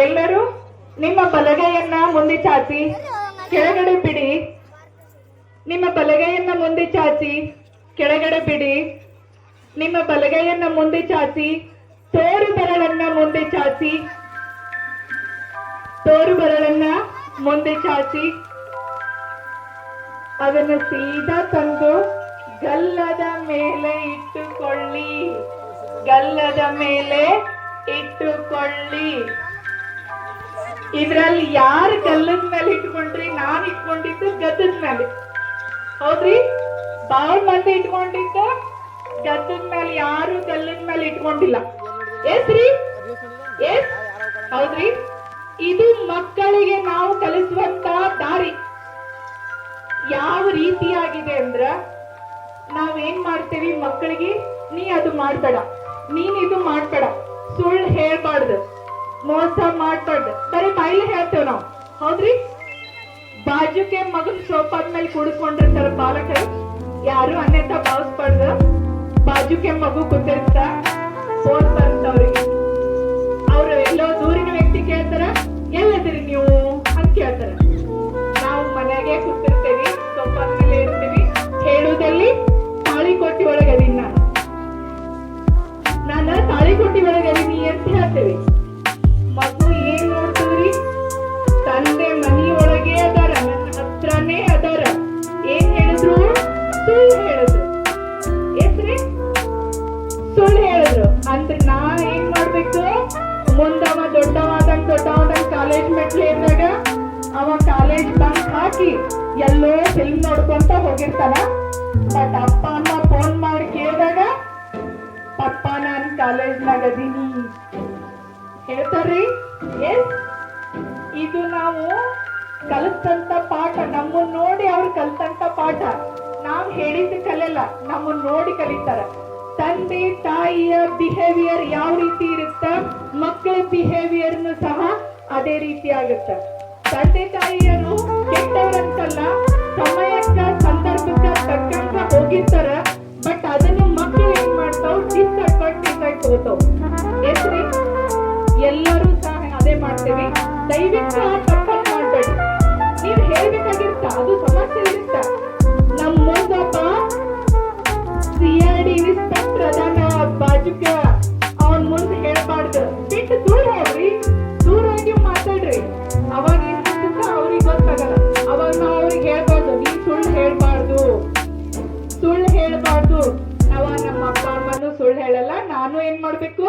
ಎಲ್ಲರೂ ನಿಮ್ಮ ಬಲಗೈಯನ್ನ ಮುಂದೆ ಚಾಚಿ ಕೆಳಗಡೆ ಬಿಡಿ. ನಿಮ್ಮ ಬಲಗೈಯನ್ನ ಮುಂದೆ ಚಾಚಿ ಕೆಳಗಡೆ ಬಿಡಿ. ನಿಮ್ಮ ಬಲಗೈಯನ್ನ ಮುಂದೆ ಚಾಚಿ ತೋರು ಬೆರಳನ್ನ ಮುಂದೆ ಚಾಚಿ. ತೋರು ಬೆರಳನ್ನ ಮುಂದೆ ಚಾಚಿ ಅದನ್ನು ಸೀದಾ ತಂದು ಗಲ್ಲದ ಮೇಲೆ ಇಟ್ಟುಕೊಳ್ಳಿ. ಗಲ್ಲದ ಮೇಲೆ ಇಟ್ಟುಕೊಳ್ಳಿ. ಇದ್ರಲ್ಲಿ ಯಾರು ಗಲ್ಲದ ಮೇಲೆ ಇಟ್ಕೊಂಡ್ರಿ? ನಾನ್ ಇಟ್ಕೊಂಡಿದ್ದು ಗದ್ದದ ಮೇಲೆ. ಹೌದ್ರಿ? ಬಾಳ್ ಮಂದಿ ಇಟ್ಕೊಂಡಿದ್ದು ಗದ್ದದ ಮೇಲೆ, ಯಾರು ಗಲ್ಲದ ಮೇಲೆ ಇಟ್ಕೊಂಡಿಲ್ಲ. ಎಸ್ರಿ? ಎಸ್? ಹೌದ್ರಿ? ಇದು ಮಕ್ಕಳಿಗೆ ನಾವು ಕಲಿಸುವಂತ ದಾರಿ ಯಾವ ರೀತಿಯಾಗಿದೆ ಅಂದ್ರ, ನಾವೇನ್ ಮಾಡ್ತೇವಿ ಮಕ್ಕಳಿಗೆ, ನೀ ಅದು ಮಾಡ್ಬೇಡ, ನೀನ್ ಇದು ಮಾಡ್ಬೇಡ, ಸುಳ್ಳು ಹೇಳ್ಬಾರ್ದು, ಮೋಸ ಮಾಡ್ಬಾರ್ದು, ಬರೀ ಬಾಯಿಲೆ ಹೇಳ್ತೇವ್ ನಾವು. ಹೌದ್ರಿ? ಬಾಜುಕೆ ಮಗನ್ ಸೋಫಾದ ಮೇಲೆ ಕುಡಿಸ್ಕೊಂಡಿರ್ತಾರ ಬಾಲಕರು, ಯಾರು ಅನ್ಯತಾ ಭಾವಿಸ್ಬಾರ್ದು. ಬಾಜುಕೆ ಮಗು ಕೂತಿರ್ತ, ಫೋನ್ ಬರ್ತವ್ರಿಗೆ, ಅವ್ರು ಎಲ್ಲೋ ದೂರಿನ ವ್ಯಕ್ತಿ ಕೇಳ್ತಾರ, ಎಲ್ಲದಿರಿ ನೀವು ಅಂತ ಕೇಳ್ತಾರ. ನಾವು ಮನೆಯಾಗೆ ಕೂತಿರ್ತೇವಿ, ಸೋಫಾದ ಮೇಲೆ ಇರ್ತೀವಿ, ಹೇಳುವುದಲ್ಲಿ ತಾಳಿಕೋಟಿ ಒಳಗದೀನಿ, ನಾನು ತಾಳಿಕೋಟಿ ಒಳಗದೀನಿ ಅಂತ ಹೇಳ್ತೇವಿ. ಮಗು ಏನ್ ನೋಡ್ತದ್ರಿ? ತಂದೆ ಮನೆಯೊಳಗೆ ಅದಾರ, ನನ್ನ ಹತ್ರನೇ ಅದಾರ. ಏನ್ ಹೇಳಿದ್ರು? ಸುಳ್ಳು ಹೇಳಿದ್ರು. ಎಸ್ರಿ? ಸುಳ್ಳು ಹೇಳಿದ್ರು ಅಂದ್ರೆ ನಾ ಏನ್ ಮಾಡ್ಬೇಕು? ಮುಂದವ ದೊಡ್ಡವಾದಂಗ್ ಕಾಲೇಜ್ ಮೆಟ್ಲೆ ಇದ್ದಾಗ ಅವ ಕಾಲೇಜ್ ಬಂಕ್ ಹಾಕಿ ಎಲ್ಲೋ ಫಿಲ್ಮ್ ನೋಡ್ಕೊಂತ ಹೋಗಿರ್ತಾನ. ಬಟ್ ಅಪ್ಪ ಅಮ್ಮ ಫೋನ್ ಮಾಡಿ ಕೇಳಿದಾಗ, ಪಪ್ಪ ನಾನ್ ಕಾಲೇಜ್ನಾಗ ಅದೀನಿ ಹೇಳ್ತಾರ್ರಿ. ಎಸ್? ಇದು ನಾವು ಕಲಿತಂತ ಪಾಠ, ನಮ್ಮನ್ನ ನೋಡಿ ಅವ್ರು ಕಲಿತಂತ ಪಾಠ. ನಾವ್ ಹೇಳಿದ್ದು ಕಲಿಯಲ್ಲ, ನಮ್ಮನ್ನ ನೋಡಿ ಕಲಿತಾರ. ತಂದೆ ತಾಯಿಯ ಬಿಹೇವಿಯರ್ ಯಾವ ರೀತಿ ಇರುತ್ತ, ಮಕ್ಕಳ ಬಿಹೇವಿಯರ್ನು ಸಹ ಅದೇ ರೀತಿ ಆಗುತ್ತ. ತಂದೆ ತಾಯಿಯರು ಕೆಟ್ಟವರಂತಲ್ಲ, ಸಮಯಕ್ಕ ಸಂದರ್ಭಕ್ಕ ತಕ್ಕಂತ ಹೋಗಿರ್ತಾರ. ಬಟ್ ಅದನ್ನು ಮಕ್ಕಳು ಏನ್ ಮಾಡ್ತಾವ್? ಡಿಸ್ಅಡ್ವಾಂಟೇಜ್ ಆಗಿ ತಗೋತಾವ್. ಎಸ್ರಿ? ಎಲ್ಲರೂ ಸಹ ಅದೇ ಮಾಡ್ತೇವೆ. ದಯವಿಟ್ಟು ಆ ತಪ್ಪನ್ನು ಮಾಡ್ಬೇಡಿ. ನೀವು ಹೇಳ್ಬೇಕಾಗಿರ್ತ, ಅದು ಸಮಸ್ಯೆ ಇರುತ್ತ. ನಮ್ ಮುಂದೊಬ್ಬ CID ಇನ್ಸ್ಪೆಕ್ಟರ್ ಅದಾನ ಬಾಜುಕ, ಅವನ್ ಮುಂದೆ ಹೇಳ್ಬಾರ್ದು, ಬಿಟ್ಟು ದೂರ ಹೋಗ್ರಿ, ದೂರ ಹೋಗಿ ಮಾತಾಡ್ರಿ. ಅವಾಗ ಏನ್ ಮಾಡ್ತಿತ್ತ ಅವ್ರಿಗೆ ಗೊತ್ತಾಗಲ್ಲ. ಅವಾಗ ನಾವು ಅವ್ರಿಗೆ ಹೇಳ್ಬಾರ್ದು, ನೀನ್ ಸುಳ್ಳು ಹೇಳ್ಬಾರ್ದು, ಸುಳ್ಳು ಹೇಳ್ಬಾರ್ದು. ನಮ್ಮ ಅಪ್ಪ ಅಮ್ಮನು ಸುಳ್ಳು ಹೇಳಲ್ಲ, ನಾನು ಏನ್ ಮಾಡ್ಬೇಕು?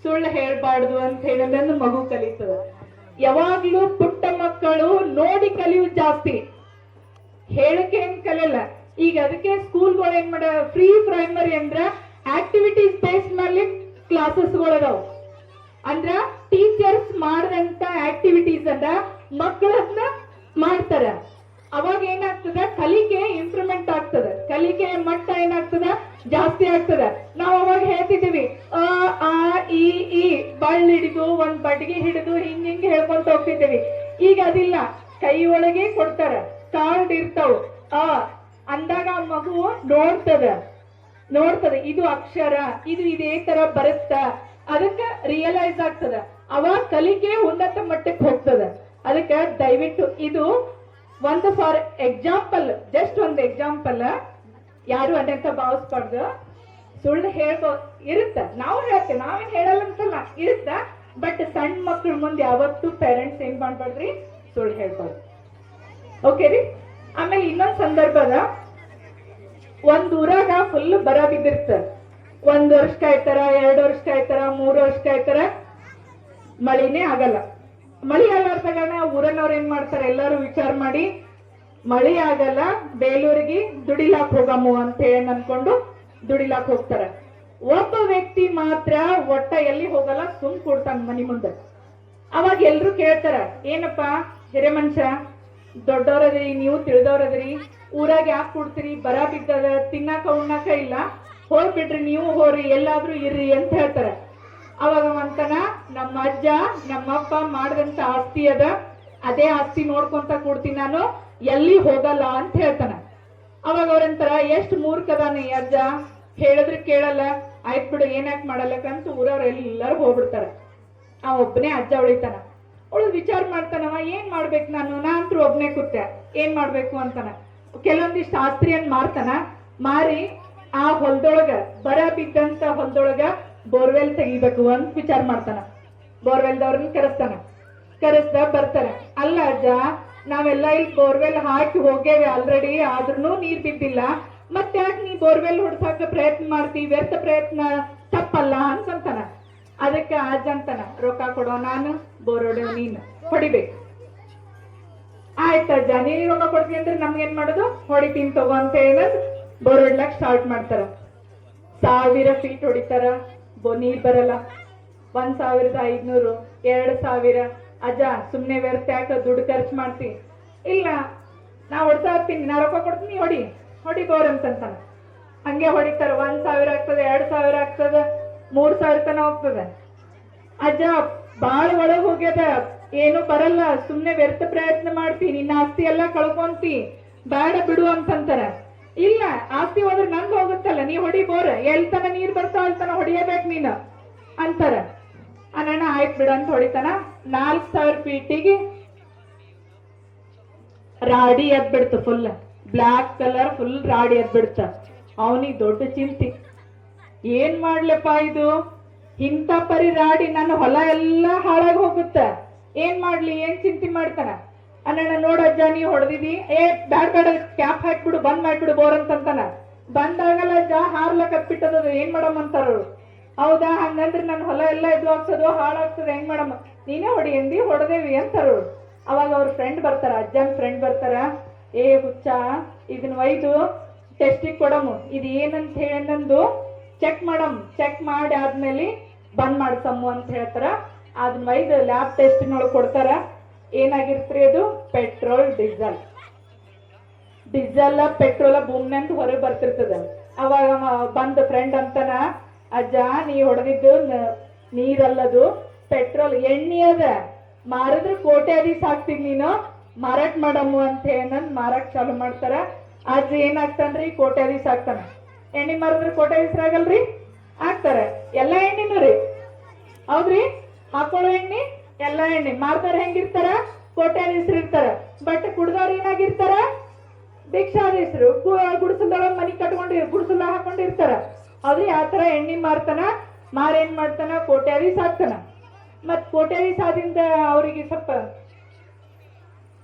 ಸುಳ್ಳು ಹೇಳ್ಬಾರ್ದು ಅಂತ ಹೇಳೋದನ್ನು ಮಗು ಕಲಿತದ. ಯಾವಾಗ್ಲೂ ಪುಟ್ಟ ಮಕ್ಕಳು ನೋಡಿ ಕಲಿಯುವುದು ಜಾಸ್ತಿ, ಹೇಳಕ್ಕೆ ಏನ್ ಕಲಿಯಲ್ಲ. ಈಗ ಅದಕ್ಕೆ ಸ್ಕೂಲ್ಗಳು ಏನ್ ಮಾಡ, ಫ್ರೀ ಪ್ರೈಮರಿ ಅಂದ್ರ ಆಕ್ಟಿವಿಟೀಸ್ ಬೇಸ್ ಮೇಲೆ ಕ್ಲಾಸಸ್ಗಳದಾವ. ಅಂದ್ರ ಟೀಚರ್ಸ್ ಮಾಡದಂತ ಆಕ್ಟಿವಿಟೀಸ್ ಅನ್ನ ಮಕ್ಕಳನ್ನ ಮಾಡ್ತಾರ. ಅವಾಗ ಏನಾಗ್ತದ? ಕಲಿಕೆ ಇಂಪ್ರೂವ್ಮೆಂಟ್ ಆಗ್ತದ, ಕಲಿಕೆ ಮಟ್ಟ ಏನಾಗ್ತದ? ಜಾಸ್ತಿ ಆಗ್ತದ. ನಾವ್ ಅವಾಗ ಹೇಳ್ತಿದ್ದೀವಿ ಅ ಆ ಇ ಈ ಬಳ್ಳ ಹಿಡಿದು ಒಂದ್ ಬಡ್ಗಿ ಹಿಡಿದು ಹಿಂಗ್ ಹೇಳ್ಕೊಂತ ಹೋಗ್ತಿದ್ದೀವಿ. ಈಗ ಅದಿಲ್ಲ, ಕೈ ಒಳಗೆ ಕೊಡ್ತಾರ, ಕಾರ್ಡ್ ಇರ್ತಾವ. ಅಂದಾಗ ಆ ಮಗು ನೋಡ್ತದ ಇದು ಅಕ್ಷರ, ಇದು ಇದೇ ತರ ಬರುತ್ತ, ಅದಕ್ಕೆ ರಿಯಲೈಸ್ ಆಗ್ತದ. ಅವಾಗ ಕಲಿಕೆ ಉನ್ನತ ಮಟ್ಟಕ್ಕೆ ಹೋಗ್ತದ. ಅದಕ್ಕೆ ದಯವಿಟ್ಟು ಇದು ಒಂದು ಫಾರ್ ಎಕ್ಸಾಂಪಲ್, ಜಸ್ಟ್ ಒಂದು ಎಕ್ಸಾಂಪಲ್, ಯಾರು ಅನ್ಯಂತ ಭಾವಿಸ್ಬಾರ್ದು. ಸುಳ್ಳು ಹೇಳ್ಬೋದು ಇರುತ್ತ, ನಾವು ಹೇಳ್ತೇವೆ, ನಾವೇನ್ ಹೇಳಲ್ಲ ಅಂತಲ್ಲ, ಇರುತ್ತ. ಬಟ್ ಸಣ್ಣ ಮಕ್ಳ ಮುಂದೆ ಯಾವತ್ತು ಪೇರೆಂಟ್ಸ್ ಏನ್ ಮಾಡ್ಬಾರ್ದ್ರಿ? ಸುಳ್ಳು ಹೇಳ್ಬಾರ್ದು. ಓಕೆ ರೀ? ಆಮೇಲೆ ಇನ್ನೊಂದ್ ಸಂದರ್ಭದ, ಒಂದ್ ಊರಾಗ ಫುಲ್ ಬರ ಬಿದ್ದಿರ್ತ. 1 ವರ್ಷ ಕಾಯ್ತಾರ, 2 ವರ್ಷ ಕಾಯ್ತಾರ, 3 ವರ್ಷ ಕಾಯ್ತಾರ, ಮಳಿನೇ ಆಗಲ್ಲ. ಮಳಿ ಆಗಲಾರ್ದಾಗ ಊರನ್ನವ್ರು ಏನ್ ಮಾಡ್ತಾರೆ? ಎಲ್ಲಾರು ವಿಚಾರ ಮಾಡಿ, ಮಳಿ ಆಗಲ್ಲ, ಬೇಲೂರಿಗೆ ದುಡಿಲಾಕ್ ಹೋಗಮ್ಮು ಅಂತ ಹೇಳಿ ಅನ್ಕೊಂಡು ದುಡಿಲಾಕ್ ಹೋಗ್ತಾರ. ಒಬ್ಬ ವ್ಯಕ್ತಿ ಮಾತ್ರ ಒಟ್ಟ ಎಲ್ಲಿ ಹೋಗಲ್ಲ, ಸುಮ್ ಕೊಡ್ತಾನ ಮನಿ ಮುಂದೆ. ಅವಾಗ ಎಲ್ರು ಕೇಳ್ತಾರ, ಏನಪ್ಪಾ ಹಿರೇ ಮನುಷ್ಯ, ದೊಡ್ಡವ್ರದ್ರಿ, ನೀವು ತಿಳಿದವ್ರದ್ರಿ, ಊರಾಗ ಯಾಕೆ ಕೊಡ್ತೀರಿ? ಬರ ಬಿದ್ದದ, ತಿನ್ನಾಕ ಉಣ್ಣಾಕ ಇಲ್ಲ, ಹೋಗ್ಬಿಡ್ರಿ, ನೀವು ಹೋರಿ, ಎಲ್ಲಾದ್ರೂ ಇರ್ರಿ ಅಂತ ಹೇಳ್ತಾರ. ಅವಾಗ ಅಂತಾನ, ನಮ್ಮ ಅಜ್ಜ ನಮ್ಮಪ್ಪ ಮಾಡಿದಂತ ಆಸ್ತಿ ಅದ, ಅದೇ ಆಸ್ತಿ ನೋಡ್ಕೊಂತ ಕೊಡ್ತೀನಿ, ನಾನು ಎಲ್ಲಿ ಹೋಗಲ್ಲ ಅಂತ ಹೇಳ್ತಾನ. ಅವಾಗ ಅವ್ರಂತಾರ, ಎಷ್ಟು ಮೂರ್ಖದಾನ ಈ ಅಜ್ಜ, ಹೇಳಿದ್ರೆ ಕೇಳಲ್ಲ, ಆಯ್ತು ಬಿಡು, ಏನಾಕ್ ಮಾಡಲ್ಲಕ್ಕಂತ ಊರವ್ರ ಎಲ್ಲರೂ ಹೋಗ್ಬಿಡ್ತಾರ. ಒಬ್ಬನೇ ಅಜ್ಜ ಉಳಿತಾನ. ಉಳಿದ್ ವಿಚಾರ ಮಾಡ್ತಾನವ, ಏನ್ ಮಾಡ್ಬೇಕು ನಾ ಅಂತೂ ಒಬ್ನೇ ಕೂತೆ, ಏನ್ ಮಾಡ್ಬೇಕು ಅಂತಾನ. ಕೆಲವೊಂದಿಷ್ಟು ಆಸ್ತ್ರಿಯನ್ ಮಾರ್ತಾನ. ಮಾರಿ ಆ ಹೊಲದೊಳಗ ಬರ ಬಿದ್ದಂತ ಹೊಲದೊಳಗ ಬೋರ್ವೆಲ್ ತೆಗಿಬೇಕು ಅಂತ ವಿಚಾರ ಮಾಡ್ತಾನ. ಬೋರ್ವೆಲ್ದವ್ರನ್ನ ಕರೆಸ್ದ ಬರ್ತಾರೆ. ಅಲ್ಲ ಅಜ್ಜ, ನಾವೆಲ್ಲ ಇಲ್ಲಿ ಬೋರ್ವೆಲ್ ಹಾಕಿ ಹೋಗೇವೆ ಆಲ್ರೆಡಿ, ಆದ್ರೂ ನೀರ್ ಬಿದ್ದಿಲ್ಲ, ಮತ್ತೆ ಯಾಕೆ ನೀ ಬೋರ್ವೆಲ್ ಹೊಡ್ಸಾಕ ಪ್ರಯತ್ನ ಮಾಡ್ತಿ, ವ್ಯರ್ಥ ಪ್ರಯತ್ನ ತಪ್ಪಲ್ಲ ಅಂತಂತಾನ. ಅದಕ್ಕೆ ಅಜ್ಜ ಅಂತಾನ, ರೊಕ್ಕ ಕೊಡೋ ನಾನು, ಬೋರ್ ಹೊಡೆಯೋ ನೀನು, ಹೊಡಿಬೇಕು. ಆಯ್ತಜ್ಜ, ನೀನ್ ರೊಕ್ಕ ಕೊಡ್ತೀನಿ ಅಂದ್ರೆ ನಮ್ಗೇನ್ ಮಾಡೋದು, ಹೊಡಿತೀನಿ ತಗೋ ಅಂತ ಹೇಳದ್ ಬೋರ್ ಹೊಡ್ಲಕ್ ಸ್ಟಾರ್ಟ್ ಮಾಡ್ತಾರ. 1000 ಫೀಟ್ ಹೊಡಿತಾರ, ನೀರ್ ಬರಲ್ಲ. 1500, 2000. ಅಜ್ಜ ಸುಮ್ನೆ ವ್ಯರ್ಥ ಯಾಕ ದುಡ್ಡು ಖರ್ಚು ಮಾಡ್ತಿ? ಇಲ್ಲ, ನಾ ಹೊಡ್ತಾ ಇರ್ತೀನಿ, ನಾ ರೊಕ್ಕ ಕೊಡ್ತೀನಿ, ಹೊಡಿ ಬೋರ್ ಅಂತಂತಾನ. ಹಂಗೆ ಹೊಡಿತಾರ. 1000 ಆಗ್ತದೆ, 2000 ಆಗ್ತದ, 3000 ತನ ಹೋಗ್ತದೆ. ಅಜ್ಜ ಬಾಳ ಒಳಗ್ ಹೋಗ್ಯದ, ಏನು ಬರಲ್ಲ, ಸುಮ್ನೆ ವ್ಯರ್ಥ ಪ್ರಯತ್ನ ಮಾಡ್ತಿ, ನಿನ್ನ ಆಸ್ತಿ ಎಲ್ಲಾ ಕಳ್ಕೊಂತಿ, ಬೇಡ ಬಿಡು ಅಂತಂತಾರ. ಇಲ್ಲ, ಆಸ್ತಿ ಹೋದ್ರೆ ನಂಗ್ ಹೋಗುತ್ತಲ್ಲ, ನೀ ಹೊಡಿ ಬೋರ್, ಎಲ್ತನ ನೀರ್ ಬರ್ತಾವ ಅಲ್ತನ ಹೊಡಿಯಬೇಕು ನೀನು ಅಂತಾರ. ಅಣ್ಣ ಆಯ್ತು ಬಿಡು ಅಂತ ಹೊಡಿತಾನ. 4000 ಫೀಟಿಗೆ ರಾಡಿ ಎದ್ಬಿಡ್ತು, ಫುಲ್ ಬ್ಲಾಕ್ ಕಲರ್, ಫುಲ್ ರಾಡಿ ಎದ್ಬಿಡ್ತ. ಅವನಿಗೆ ದೊಡ್ಡ ಚಿಂತಿ, ಏನ್ ಮಾಡ್ಲಪ್ಪ ಇದು, ಇಂಥ ಪರಿ ರಾಡಿ ನನ್ನ ಹೊಲ ಎಲ್ಲಾ ಹಾಳಾಗಿ ಹೋಗುತ್ತ, ಏನ್ ಮಾಡ್ಲಿ, ಏನ್ ಚಿಂತೆ ಮಾಡ್ತಾನ. ಅಣ್ಣ ನೋಡಜ್ಜ, ನೀ ಹೊಡೆದಿದಿ, ಬೇಡ ಕ್ಯಾಪ್ ಹಾಕ್ಬಿಡು, ಬಂದ್ ಮಾಡ್ಬಿಡು ಬೋರ್ ಅಂತಂತಾನ. ಬಂದಾಗಲ್ಲ ಅಜ್ಜ, ಹಾರ್ಲಕತ್ಬಿಟ್ಟದ, ಏನ್ ಮಾಡಮ್ ಅಂತಾರ. ಹೌದಾ, ಹಂಗಂದ್ರೆ ನನ್ನ ಹೊಲ ಎಲ್ಲ ಇದು ಆಗ್ತದೋ, ಹಾಳಾಗ್ತದೆ, ಹೆಂಗ್ ಮಾಡಮ್ಮ, ನೀನೇ ಹೊಡಿ ಎಂದಿ, ಹೊಡೆದೇವಿ ಅಂತಾರ. ಅವಾಗ ಅವ್ರ ಫ್ರೆಂಡ್ ಬರ್ತಾರ, ಅಜ್ಜನ್ ಫ್ರೆಂಡ್ ಬರ್ತಾರ. ಹುಚ್ಚ, ಇದನ್ನ ಒಯ್ದು ಟೆಸ್ಟಿಗೆ ಕೊಡಮು, ಇದು ಏನಂತ ಹೇಳಂದು ಚೆಕ್ ಮಾಡಮ್, ಚೆಕ್ ಮಾಡಿ ಆದ್ಮೇಲೆ ಬಂದ್ ಮಾಡ್ಸಮ್ಮು ಅಂತ ಹೇಳ್ತಾರ. ಅದನ್ನ ಒಯ್ದು ಲ್ಯಾಬ್ ಟೆಸ್ಟಿನೊಳಗೆ ಕೊಡ್ತಾರ. ಏನಾಗಿರ್ತ್ರಿ ಅದು, ಪೆಟ್ರೋಲ್ ಡೀಸೆಲ್ ಪೆಟ್ರೋಲ ಭೂಮಿನಂತ ಹೊರಗೆ ಬರ್ತಿರ್ತದ. ಅವಾಗ ಬಂದ್ ಫ್ರೆಂಡ್ ಅಂತಾನ, ಅಜ್ಜ ನೀ ಹೊಡೆದಿದ್ದು ನೀರಲ್ಲದು, ಪೆಟ್ರೋಲ್ ಎಣ್ಣೆ ಅದ, ಮಾರಿದ್ರೆ ಕೋಟ್ಯಾಧೀಶ ಆಗ್ತೀನಿ, ನೀನು ಮಾರಾಟ ಮಾಡಮ್ಮು ಅಂತ ಹೇಳಿ ಮಾರಾಟ ಚಾಲು ಮಾಡ್ತಾರ. ಅಜ್ಜ ಏನಾಗ್ತಾನ್ರಿ, ಕೋಟ್ಯಾಧೀಶ ಆಗ್ತಾನ. ಎಣ್ಣೆ ಮಾರಿದ್ರೆ ಕೋಟ್ಯಾಧೀಶರಾಗಲ್ರಿ, ಆಗ್ತಾರ. ಎಲ್ಲಾ ಎಣ್ಣಿನೂ ರೀ, ಹೌದ್ರಿ, ಹಾಕೊಳ್ಳೋ ಎಣ್ಣೆ ಎಲ್ಲಾ ಎಣ್ಣೆ ಮಾರ್ತಾರ. ಹೆಂಗಿರ್ತಾರ, ಕೋಟ್ಯಾಧೀಶರು ಇರ್ತಾರ. ಬಟ್ ಕುಡ್ದವ್ರು ಏನಾಗಿರ್ತಾರ, ಭಿಕ್ಷಾಧೀಶರು. ಗುಡಿಸಲೊಳಗ ಮನಿ ಕಟ್ಕೊಂಡು ಗುಡಿಸಲ ಹಾಕೊಂಡಿರ್ತಾರ. ಅವ್ರಿ ಆತರ ಎಣ್ಣೆ ಮಾರ್ತಾನ. ಏನ್ ಮಾಡ್ತಾನ, ಕೋಟ್ಯಾಧೀಶ ಆಗ್ತಾನ. ಮತ್ ಕೋಟ್ಯಾಧೀಶ ಆದಿಂದ ಅವ್ರಿಗೆ ಸ್ವಲ್ಪ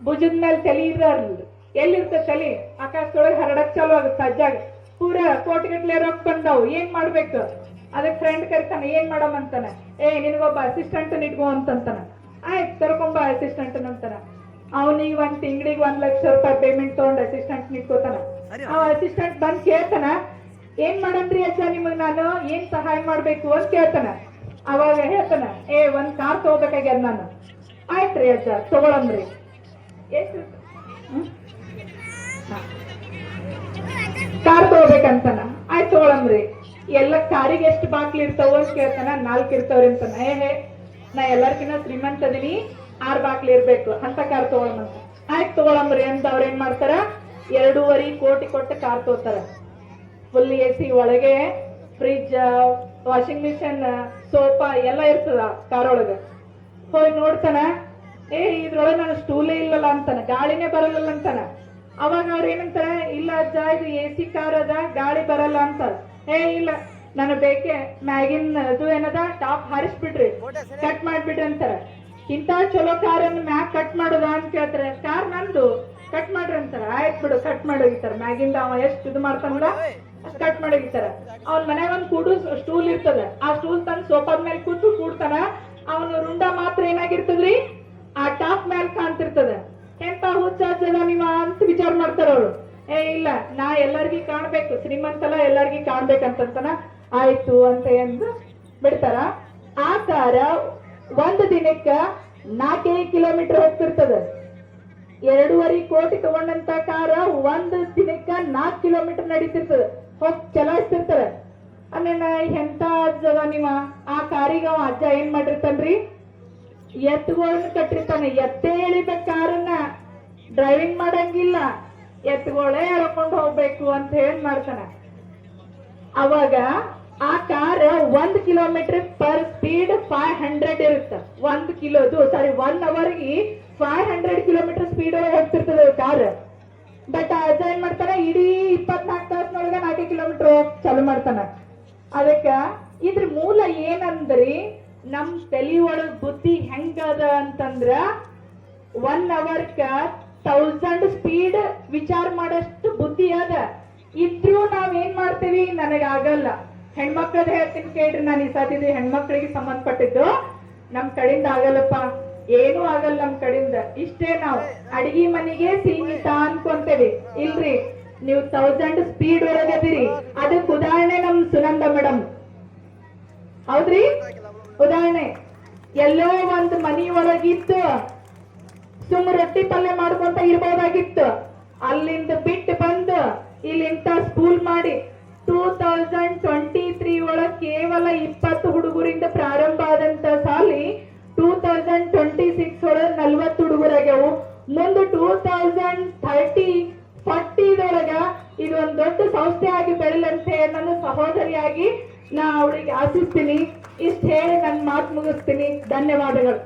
ಭುಜದ ಮೇಲೆ ತಲೆ ಇರಲ್ಲ, ಎಲ್ಲಿರ್ತ ತಲೆ, ಆಕಾಶದೊಳಗೆ ಹರಡಕ್ ಚಾಲು ಆಗುತ್ತೆ. ಅಜ್ಜಾಗ ಪೂರಾ ಕೋಟಿಗಟ್ಲೆ ರೊಕ್ಕ ಬಂದಾವ್, ಏನ್ ಮಾಡ್ಬೇಕು? ಅದಕ್ಕೆ ಫ್ರೆಂಡ್ ಕರಿತಾನ, ಏನ್ ಮಾಡಮ್ ಅಂತಾನ. ನಿನಗೊಬ್ಬ ಅಸಿಸ್ಟೆಂಟ್ ಇಟ್ಕೋ ಅಂತಂತಾನ. ಆಯ್ತು ಕರ್ಕೊಂಬ ಅಸಿಸ್ಟೆಂಟ್ ಅಂತಾನ. ಅವನಿಗೆ 1 ತಿಂಗಳಿಗೆ 1 ಲಕ್ಷ ರೂಪಾಯಿ ಪೇಮೆಂಟ್ ತಗೊಂಡ್ ಅಸಿಸ್ಟೆಂಟ್ ನಿಟ್ಕೋತಾನ. ಅವ ಅಸಿಸ್ಟೆಂಟ್ ಬಂದ್ ಕೇಳ್ತಾನ, ಏನ್ ಮಾಡನ್ರಿ ಅಜ್ಜ ನಿಮಗ್ ನಾನು, ಏನ್ ಸಹಾಯ ಮಾಡ್ಬೇಕು ಅಂತ ಕೇಳ್ತಾನ. ಅವಾಗ ಹೇಳ್ತಾನ, 1 ಕಾರ್ ತಗೋಬೇಕಾಗ್ಯದ ನಾನು. ಆಯ್ತ್ರಿ ಅಜ್ಜ ತಗೊಳಮ್ರಿ, ಎಷ್ಟು ಕಾರ್ ತಗೋಬೇಕಂತಾನ. ಆಯ್ತು ತಗೊಳಮ್ರಿ. ಎಲ್ಲ ಕಾರಿಗೆ ಎಷ್ಟು ಬಾಕ್ಲಿ ಇರ್ತಾವ ಅಂತ ಕೇಳ್ತಾನ. 4 ಇರ್ತಾವ್ರಿ ಅಂತಾನ. ನಾ ಎಲ್ಲಾರ್ಕಿನ್ನ ಶ್ರೀಮಂತ ಅದೀನಿ, 6 ಬಾಕ್ಲಿ ಇರ್ಬೇಕು ಅಂತ ಕಾರ್ ತಗೊಳಮಂತ. ಆಯ್ತು ತಗೊಳಮ್ರಿ ಅಂತ ಅವ್ರ ಏನ್ ಮಾಡ್ತಾರ, 2.5 ಕೋಟಿ ಕೊಟ್ಟು ಕಾರ್ ತಗೋತಾರ. ಫುಲ್ AC, ಒಳಗೆ ಫ್ರಿಜ್, ವಾಷಿಂಗ್ ಮಿಷಿನ್, ಸೋಫಾ ಎಲ್ಲ ಇರ್ತದ ಕಾರ್ ಒಳಗ. ಹೋಗಿ ನೋಡ್ತಾನ, ಇದ್ರೊಳಗೆ ನಾನು ಸ್ಟೂಲೇ ಇಲ್ಲಲ್ಲ ಅಂತಾನ, ಗಾಳಿನೇ ಬರಲ್ಲ ಅಂತಾನ. ಅವಾಗ ಅವ್ರ ಏನಂತಾರ, ಇಲ್ಲ ಅಜ್ಜ ಇದು AC ಕಾರ್ ಅದ, ಗಾಳಿ ಬರಲ್ಲ ಅಂತ. ಇಲ್ಲ ನಾನು ಬೇಕೆ ಮ್ಯಾಗಿನ್ ಅದು ಏನದ ಟಾಪ್ ಹಾರಿಸ್ಬಿಡ್ರಿ, ಕಟ್ ಮಾಡ್ಬಿಡ್ರಿ ಅಂತಾರ. ಇಂತ ಚಲೋ ಕಾರನ್ನು ಮ್ಯಾಗ್ ಕಟ್ ಮಾಡೋದ ಅಂತ ಕೇಳ್ತಾರೆ. ಕಾರ್ ನಂದು, ಕಟ್ ಮಾಡ್ರಿ ಅಂತಾರ. ಆಯ್ತು ಬಿಡು, ಕಟ್ ಮಾಡೋಗಿತಾರ. ಮ್ಯಾಗಿಂದ ಅವ ಎಷ್ಟು ಇದು ಮಾಡ್ತಾನಲ್ಲ ಅಷ್ಟು ಕಟ್ ಮಾಡೋಗಿತಾರ. ಅವ್ನ ಮನ್ಯಾಗ ಒಂದ್ ಕೂಡು ಸ್ಟೂಲ್ ಇರ್ತದ. ಆ ಸ್ಟೂಲ್ ತಂದ್ ಸೋಫಾದ ಮೇಲೆ ಕೂಡ್ತಾನ. ಅವನು ರುಂಡ ಮಾತ್ರ ಏನಾಗಿರ್ತದ್ರಿ, ಆ ಟಾಪ್ ಮೇಲೆ ಕಾಣ್ತಿರ್ತದ. ಎಂತ ಹುಚ್ಚ ಜನ ನೀವ ಅಂತ ವಿಚಾರ ಮಾಡ್ತಾರ ಅವ್ರು. ಇಲ್ಲ ನಾ ಎಲ್ಲರಿಗೂ ಕಾಣ್ಬೇಕು, ಶ್ರೀಮಂತಲ್ಲ ಎಲ್ಲರಿಗೂ ಕಾಣ್ಬೇಕಂತಾನ. ಆಯ್ತು ಅಂತ ಎಂದು ಬಿಡ್ತಾರ. ಆ ಕಾರ 1 ದಿನಕ್ಕ 4 ಕಿಲೋಮೀಟರ್ ಹೋಗ್ತಿರ್ತದ. 2.5 ಕೋಟಿ ತಗೊಂಡಂತ ಕಾರ 1 ದಿನಕ್ಕ 4 ಕಿಲೋಮೀಟರ್ ನಡೀತಿರ್ತದ, ಹೋಗಿ ಚಲಾಯಿಸ್ತಿರ್ತಾರ. ಅಲ್ಲೇನ ಎಂತ ಅಜ್ಜದ ನೀವ. ಆ ಕಾರಿಗೆ ಅವ ಅಜ್ಜ ಏನ್ ಮಾಡಿರ್ತಾನ್ರಿ, ಎತ್ತುಗಳನ್ನ ಕಟ್ಟಿರ್ತಾನೆ. ಎತ್ತೇ ಎಳಿಬೇಕ ಕಾರನ್ನ, ಡ್ರೈವಿಂಗ್ ಮಾಡಂಗಿಲ್ಲ, ಎತ್ತುಗಳೇ ಎಳ್ಕೊಂಡು ಹೋಗ್ಬೇಕು ಅಂತ ಹೇಳಿ ಮಾಡ್ತಾನ. ಅವಾಗ ಆ ಕಾರ್ 1 ಕಿಲೋಮೀಟರ್ ಪರ್ ಸ್ಪೀಡ್ 500 ಇರುತ್ತೆ. 1 ಅವರ್ಗೆ 500 ಕಿಲೋಮೀಟರ್ ಸ್ಪೀಡ್ ಒಳಗೆ ಹೋಗ್ತಿರ್ತದೆ ಕಾರ್. ಬಟ್ ಅಜ್ಜ ಏನ್ ಮಾಡ್ತಾನೆ, ಇಡೀ 24 ತಾಸಿನೊಳಗೆ 4 ಕಿಲೋಮೀಟರ್ ಚಾಲು ಮಾಡ್ತಾನ. ಅದಕ್ಕ ಇದ್ರ ಮೂಲ ಏನಂದ್ರಿ, ನಮ್ ತಲಿ ಒಳಗ್ ಬುದ್ಧಿ ಹೆಂಗದ ಅಂತಂದ್ರ 1 ಅವರ್ಕ 1000 ಸ್ಪೀಡ್ ವಿಚಾರ ಮಾಡಷ್ಟು ಬುದ್ಧಿ ಅದ. ಇದ್ರೂ ನಾವ್ ಏನ್ ಮಾಡ್ತೀವಿ, ನನಗಾಗಲ್ಲ. ಹೆಣ್ಮಕ್ಳದ್ ಹೇಳ್ತೀನಿ ಕೇಳ್ರಿ, ನಾನು ಈ ಸಾಧ್ಯತೆ ಹೆಣ್ಮಕ್ಳಿಗೆ ಸಂಬಂಧಪಟ್ಟಿದ್ದು. ನಮ್ ಕಡೆಯಿಂದ ಆಗಲ್ಲಪ್ಪ, ಏನೂ ಆಗಲ್ಲ ನಮ್ ಕಡೆಯಿಂದ, ಇಷ್ಟೇ ನಾವು ಅಡಿಗೆ ಮನೆಗೆ ಸೀಮಿತ ಅನ್ಕೊಂತೇವಿ. ಇಲ್ರಿ, ನೀವು 1000 ಸ್ಪೀಡ್ ಒಳಗದಿರಿ. ಅದಕ್ಕೆ ಉದಾಹರಣೆ ನಮ್ ಸುನಂದ ಮೇಡಮ್. ಹೌದ್ರಿ, ಉದಾಹರಣೆ ಎಲ್ಲೋ ಒಂದ್ ಮನಿ ಒಳಗಿತ್ತು, ಸುಮ್ಮ ರೊಟ್ಟಿ ಪಲ್ಯ ಮಾಡ್ಕೊಂತ ಇರ್ಬೋದಾಗಿತ್ತು. ಅಲ್ಲಿಂದ ಬಿಟ್ಟು ಬಂದು ಇಲ್ಲಿಂತ ಸ್ಕೂಲ್ ಮಾಡಿ 2023 ಒಳಗ್ ಕೇವಲ 20 ಹುಡುಗರಿಂದ ಪ್ರಾರಂಭ ಆದಂತ ಸಾಲಿ 2026 ಒಳಗ 40 ಹುಡುಗರಾಗ್ಯಾವು. ಮುಂದೆ 2040 ಇದು ಒಂದು ದೊಡ್ಡ ಸಂಸ್ಥೆ ಆಗಿ ಬೆಳೆದಂತೆ ನನ್ನ ಸಹೋದರಿಯಾಗಿ ನಾ ಅವಳಿಗೆ ಆಶಿಸ್ತೀನಿ. ಇಷ್ಟ ಹೇಳಿ ನನ್ನ ಮಾತು ಮುಗಿಸ್ತೀನಿ. ಧನ್ಯವಾದಗಳು.